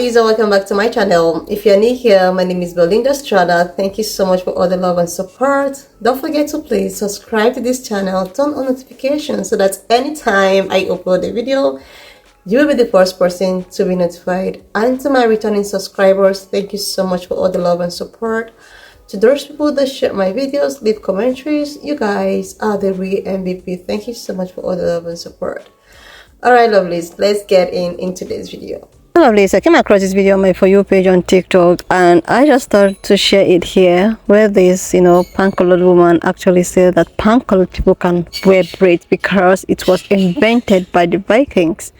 Lisa, welcome back to my channel. If you're new here, my name is Belinda Strada. Thank you so much for all the love and support. Don't forget to please subscribe to this channel, turn on notifications so that anytime I upload a video, you will be the first person to be notified. And to my returning subscribers, thank you so much for all the love and support. To those people that share my videos, leave commentaries, you guys are the real MVP. Thank you so much for all the love and support. Alright, lovelies, let's get into this video. Lovelies, I came across this video on my For You page on TikTok, and I just thought to share it here, where this, pan-colored woman actually said that pan-colored people can wear braids because it was invented by the Vikings.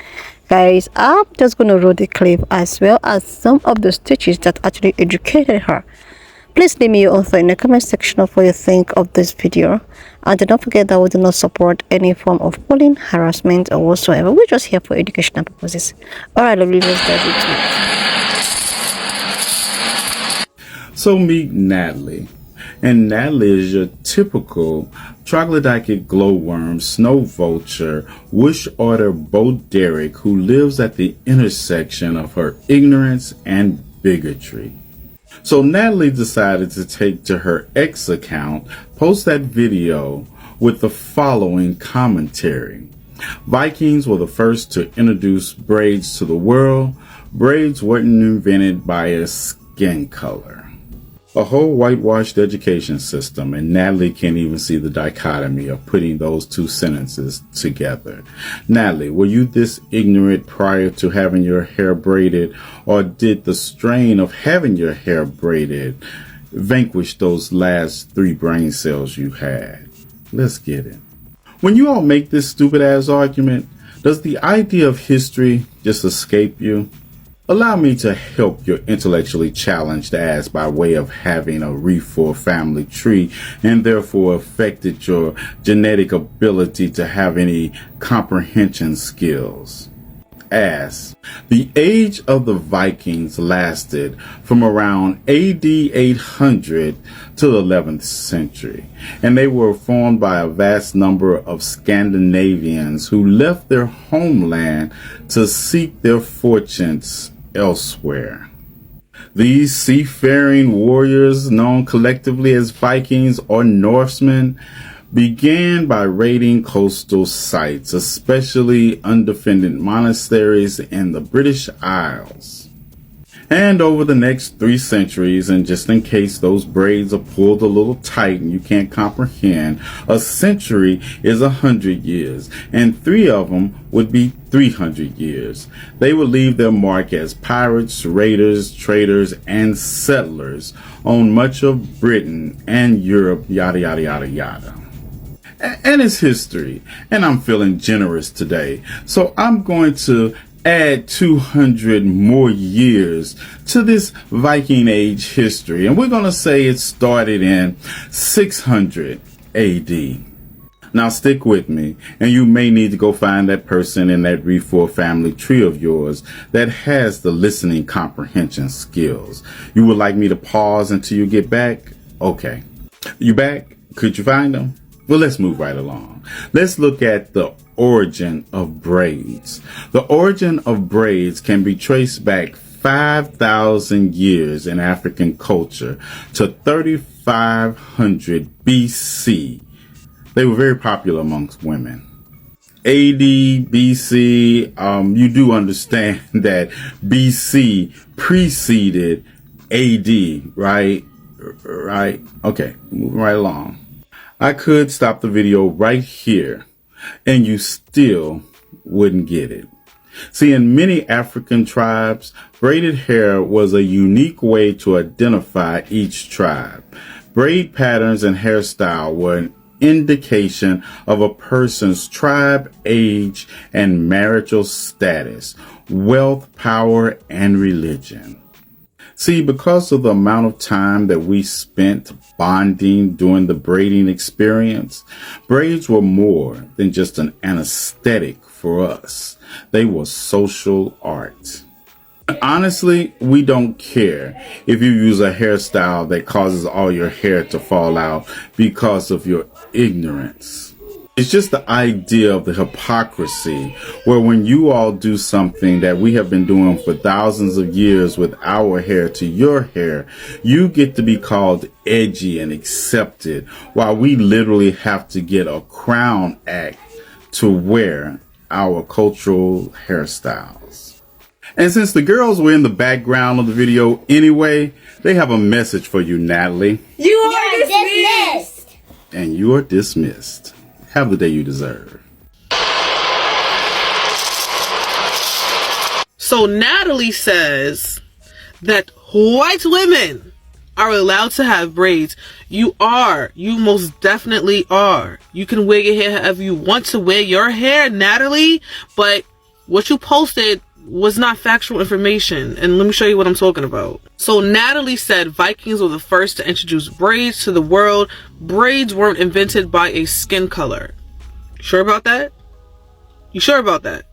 Guys, I'm just going to roll the clip as well as some of the stitches that actually educated her. Please leave me your own thought in the comment section of what you think of this video. And don't forget that we do not support any form of bullying, harassment, or whatsoever. We're just here for educational purposes. Alright, lovely, let's dive into it. So meet Natalie. And Natalie is your typical troglodyte glowworm, snow vulture, wish order Bo Derek who lives at the intersection of her ignorance and bigotry. So Natalie decided to take to her X account, post that video with the following commentary. Vikings were the first to introduce braids to the world. Braids weren't invented by a skin color. A whole whitewashed education system, and Natalie can't even see the dichotomy of putting those two sentences together. Natalie, were you this ignorant prior to having your hair braided, or did the strain of having your hair braided vanquish those last 3 brain cells you had? Let's get it. When you all make this stupid ass argument, does the idea of history just escape you? Allow me to help your intellectually challenged ass by way of having a reef-for family tree and therefore affected your genetic ability to have any comprehension skills. Ass. The age of the Vikings lasted from around AD 800 to the 11th century, and they were formed by a vast number of Scandinavians who left their homeland to seek their fortunes elsewhere. These seafaring warriors, known collectively as Vikings or Norsemen, began by raiding coastal sites, especially undefended monasteries in the British Isles. And over the next 3 centuries, and just in case those braids are pulled a little tight and you can't comprehend, a century is 100 years, and 3 of them would be 300 years. They would leave their mark as pirates, raiders, traders, and settlers on much of Britain and Europe, yada, yada, yada, yada. And it's history, and I'm feeling generous today, so I'm going to add 200 more years to this Viking Age history, and we're going to say it started in 600 AD. Now stick with me, and you may need to go find that person in that reef-for family tree of yours that has the listening comprehension skills. You would like me to pause until you get back? Okay. You back? Could you find them? Well, let's move right along. Let's look at the origin of braids. The origin of braids can be traced back 5,000 years in African culture to 3,500 BC. They were very popular amongst women. AD, BC, you do understand that BC preceded AD, right? Right? Okay, moving right along. I could stop the video right here and you still wouldn't get it. See, in many African tribes, braided hair was a unique way to identify each tribe. Braid patterns and hairstyle were an indication of a person's tribe, age, and marital status, wealth, power, and religion. See, because of the amount of time that we spent bonding during the braiding experience, braids were more than just an anesthetic for us. They were social art. Honestly, we don't care if you use a hairstyle that causes all your hair to fall out because of your ignorance. It's just the idea of the hypocrisy where when you all do something that we have been doing for thousands of years with our hair to your hair, you get to be called edgy and accepted while we literally have to get a crown act to wear our cultural hairstyles. And since the girls were in the background of the video anyway, they have a message for you, Natalie. You are dismissed. And you are dismissed. Have the day you deserve. So Natalie says that white women are allowed to have braids. You are. You most definitely are. You can wear your hair however you want to wear your hair, Natalie. But what you posted was not factual information. And let me show you what I'm talking about. So Natalie said Vikings were the first to introduce braids to the world. Braids weren't invented by a skin color. Sure about that? You sure about that?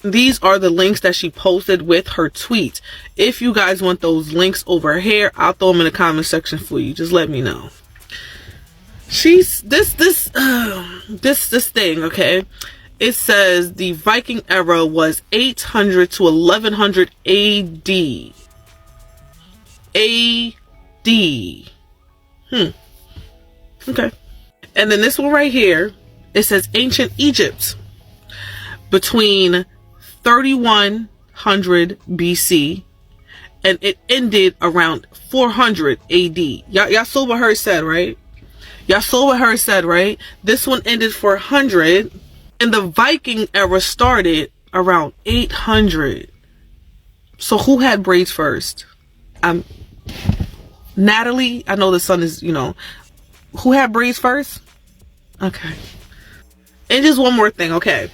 These are the links that she posted with her tweet. If you guys want those links over here, I'll throw them in the comment section for you. Just let me know. She's this thing, okay? It says the Viking era was 800 to 1100 AD. Okay. And then this one right here, it says ancient Egypt between 3100 BC and it ended around 400 AD. Y'all saw what her said, right? Y'all saw what her said, right? This one ended 400 and the Viking era started around 800. So who had braids first? Natalie, I know the sun is, who had braids first? Okay. And just one more thing, okay.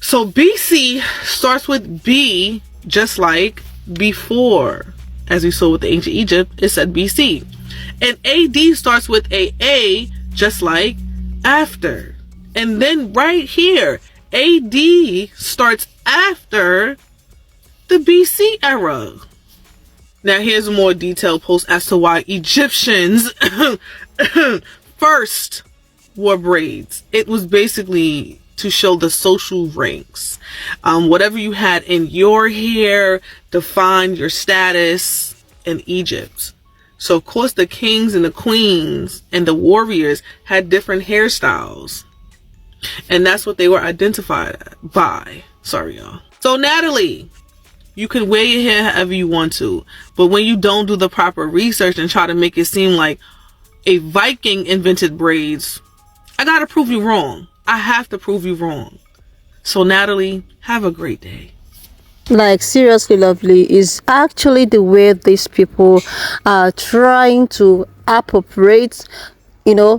So BC starts with B, just like before. As we saw with the ancient Egypt, it said BC. And AD starts with A, just like after. And then right here, AD starts after the BC era. Now here's a more detailed post as to why Egyptians first wore braids. It was basically to show the social ranks. Whatever you had in your hair defined your status in Egypt. So of course the kings and the queens and the warriors had different hairstyles. And that's what they were identified by. Sorry, y'all. So Natalie, you can wear your hair however you want to. But when you don't do the proper research and try to make it seem like a Viking invented braids, I gotta prove you wrong. I have to prove you wrong. So Natalie, have a great day. Like seriously, lovely, is actually the way these people are trying to appropriate,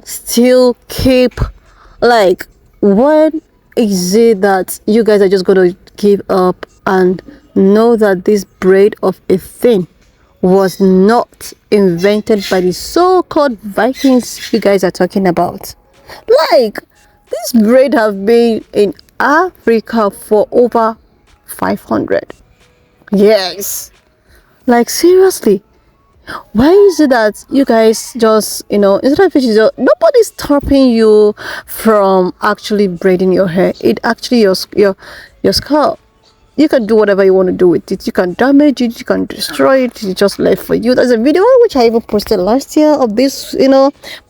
still keep, like, when is it that you guys are just going to give up and know that this braid of a thing was not invented by the so-called Vikings you guys are talking about? Like, this braid have been in Africa for over 500 years. Like, seriously, why is it that you guys just, instead of it, nobody's stopping you from actually braiding your hair? It actually your scalp. You can do whatever you want to do with it. You can damage it, you can destroy it. It's just left for you. There's a video which I even posted last year of this,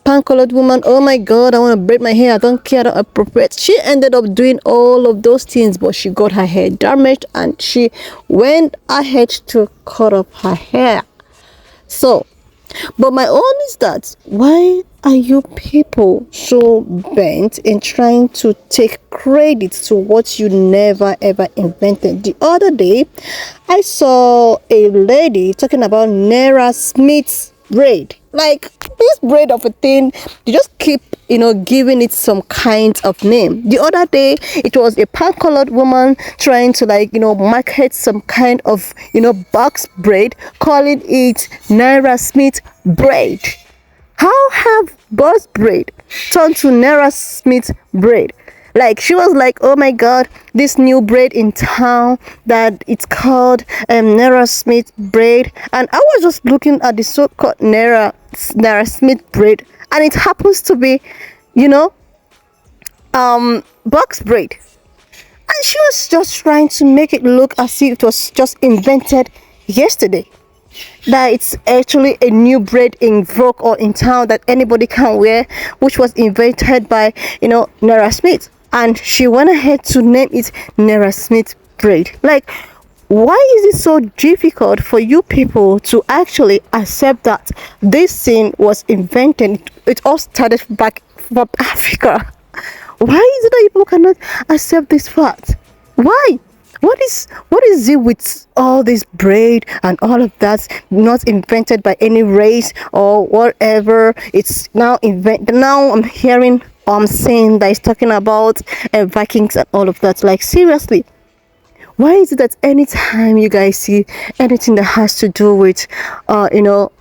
pan-colored woman. Oh my god, I want to braid my hair. I don't care, I don't appropriate. She ended up doing all of those things, but she got her hair damaged and she went ahead to cut up her hair. So, but my own is that, why are you people so bent in trying to take credit to what you never ever invented? The other day, I saw a lady talking about Nera Smith's braid. Like, this braid of a thing, they just keep, giving it some kind of name. The other day, it was a pan-colored woman trying to, market some kind of, box braid, calling it Naira Smith braid. How have box braid turned to Naira Smith braid? Like, she was like, oh my god, this new braid in town that it's called Naira Smith braid. And I was just looking at the so-called Naira Smith braid, and it happens to be, box braid, and she was just trying to make it look as if it was just invented yesterday, that it's actually a new braid in vogue or in town that anybody can wear, which was invented by Nara Smith, and she went ahead to name it Nara Smith braid. Like, why is it so difficult for you people to actually accept that this thing was invented? It all started back from Africa. Why is it that people cannot accept this fact? Why? What is it with all this braid and all of that not invented by any race or whatever? It's now invented. Now I'm hearing, I'm saying that it's talking about Vikings and all of that. Like, seriously, why is it that anytime you guys see anything that has to do with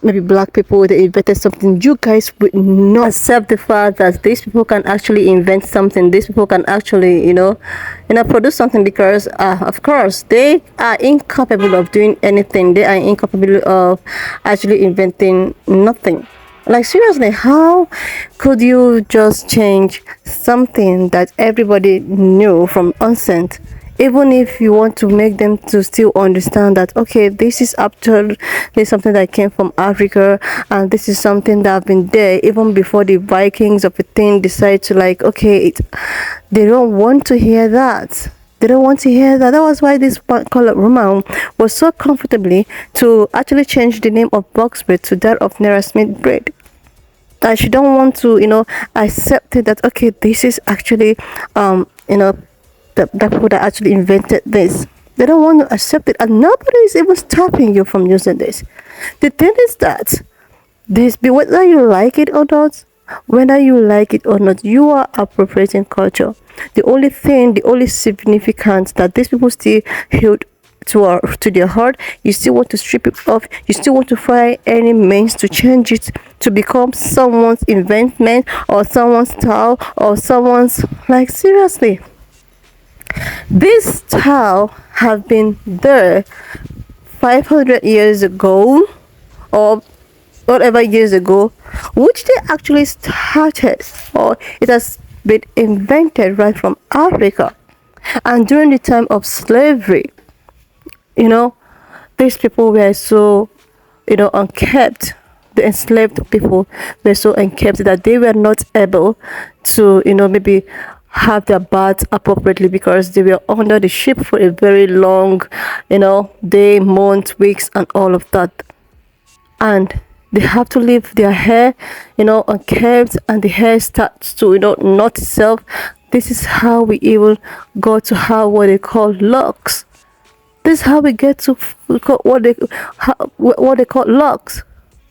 maybe black people, they invented something, you guys would not accept the fact that these people can actually invent something, these people can actually produce something, because of course they are incapable of doing anything, they are incapable of actually inventing nothing. Like, seriously, how could you just change something that everybody knew from onset? Even if you want to make them to still understand that, okay, this is something that came from Africa, and this is something that have been there even before the Vikings of a thing decide to, like, okay, they don't want to hear that. They don't want to hear that. That was why this colored woman was so comfortably to actually change the name of box braid to that of Nara Smith braid. And she don't want to, accept it that, okay, this is actually, the people that actually invented this. They don't want to accept it, and nobody is even stopping you from using this. The thing is that whether you like it or not, you are appropriating culture. The only significance that these people still held to their heart, you still want to strip it off, you still want to find any means to change it to become someone's invention or someone's style or someone's, like, seriously. This style have been there 500 years ago or whatever years ago, which they actually started, or it has been invented right from Africa. And during the time of slavery, these people were so unkept. The enslaved people were so unkept that they were not able to maybe have their baths appropriately, because they were under the ship for a very long day, month, weeks, and all of that, and they have to leave their hair unkept, and the hair starts to knot itself. This is how we even go to have what they call locks. This is how we get to what they call locks.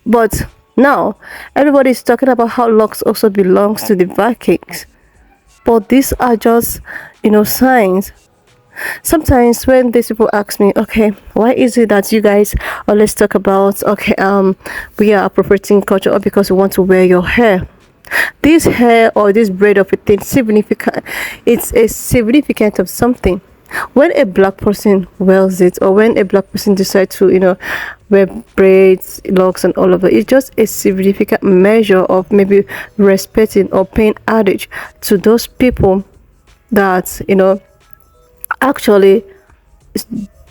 But now everybody is talking about how locks also belongs to the Vikings. But these are just signs. Sometimes when these people ask me, okay, why is it that you guys always talk about, okay, we are appropriating culture, or because we want to wear your hair? This hair or this braid of a thing significant. It's a significant of something. When a black person wears it, or when a black person decides to wear braids, locks, and all of it, it's just a significant measure of maybe respecting or paying homage to those people that actually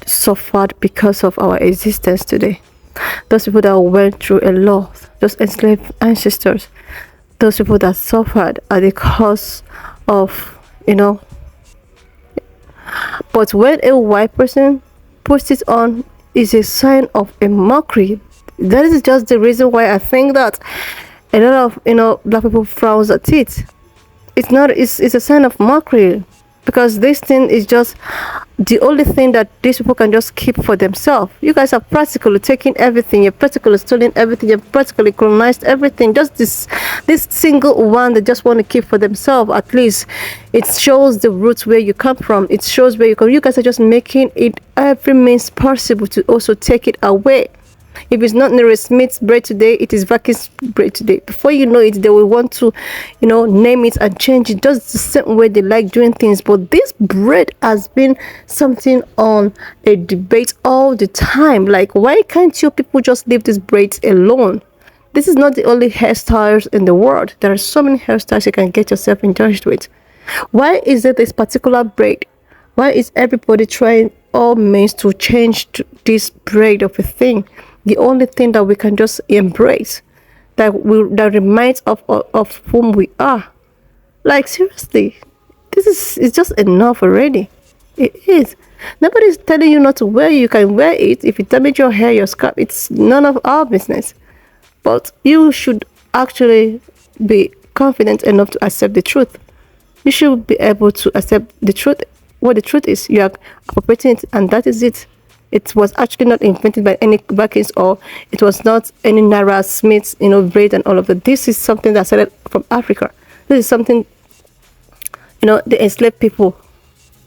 suffered because of our existence today. Those people that went through a lot, those enslaved ancestors, those people that suffered at the cost of But when a white person puts it on, is a sign of a mockery. That is just the reason why I think that a lot of black people frowns at it. It's a sign of mockery, because this thing is just the only thing that these people can just keep for themselves. You guys are practically taking everything, you're practically stealing everything, you're practically colonized everything. Just this single one they just want to keep for themselves. At least it shows the roots where you come from, it shows where you come. You guys are just making it every means possible to also take it away. If it's not Nara Smith's braid today, it is Viking's braid today. Before you know it, they will want to, name it and change it just the same way they like doing things. But this braid has been something on a debate all the time. Like, why can't you people just leave these braids alone? This is not the only hairstyles in the world. There are so many hairstyles you can get yourself indulged with. Why is it this particular braid? Why is everybody trying all means to change this braid of a thing? The only thing that we can just embrace, that reminds of whom we are. Like seriously, this is just enough already. It is. Nobody's telling you not to wear it. You can wear it. If you damage your hair, your scalp, it's none of our business. But you should actually be confident enough to accept the truth. You should be able to accept the truth. What the truth is, you are appropriating it, and that is it. It was actually not invented by any Vikings, or it was not any Nara Smiths, braid and all of that. This is something that started from Africa. This is something, the enslaved people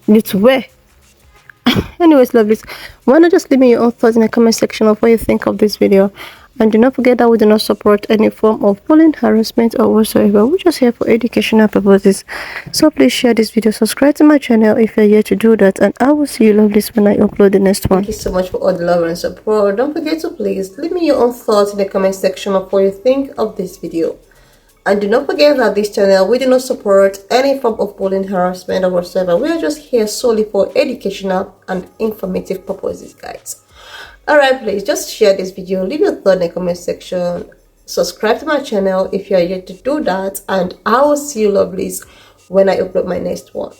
need to wear. Anyways, lovelies, why not just leave me your own thoughts in the comment section of what you think of this video. And do not forget that we do not support any form of bullying, harassment, or whatsoever. We're just here for educational purposes. So please share this video, subscribe to my channel if you're yet to do that, and I will see you lovelies when I upload the next one. Thank you so much for all the love and support. Don't forget to please leave me your own thoughts in the comment section of what you think of this video. And do not forget that this channel, we do not support any form of bullying, harassment, or whatsoever. We are just here solely for educational and informative purposes, guys. Alright, please just share this video, leave your thought in the comment section, subscribe to my channel if you are yet to do that, and I will see you lovelies when I upload my next one.